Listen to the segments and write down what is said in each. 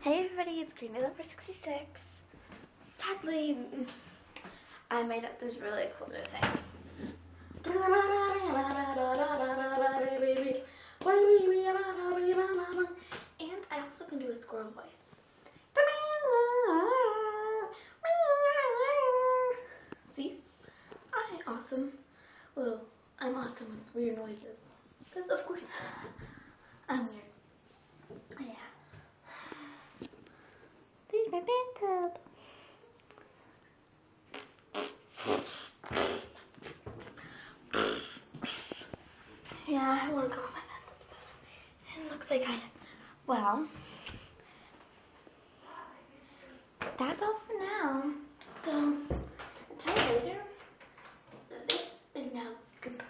Hey everybody, it's Green Number 66. Sadly, I made up this really cool new thing. And I also can do a squirrel voice. See? I'm awesome. Well, I'm awesome with weird noises. Because of course, I'm weird. Yeah. This is my bathtub. Yeah, I want to go with my bathtub stuff. It looks like well, that's all for now. So, until later, this is now goodbye.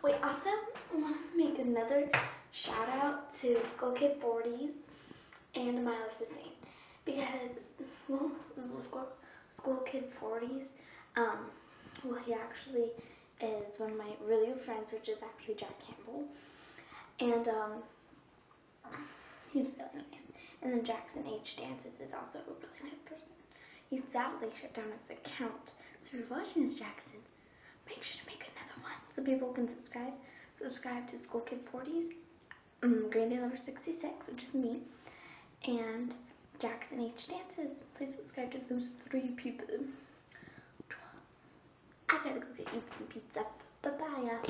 Wait, also, I want to make another shout out to Skull Kid 40s and My Life's a Saint. Because, well, Skull Kid 40s, well, he actually is one of my really good friends, which is actually Jack Campbell. And, he's really nice. And then Jackson H. Dances is also a really nice person. He sadly shut down his account. So if you're watching this, Jackson, make sure to make another one so people can subscribe. Subscribe to Skull Kid 40s, Granddad Lover 66, which is me, and Jackson H. Dances. Please subscribe to those 3 people. I gotta go eat some pizza. Bye-bye.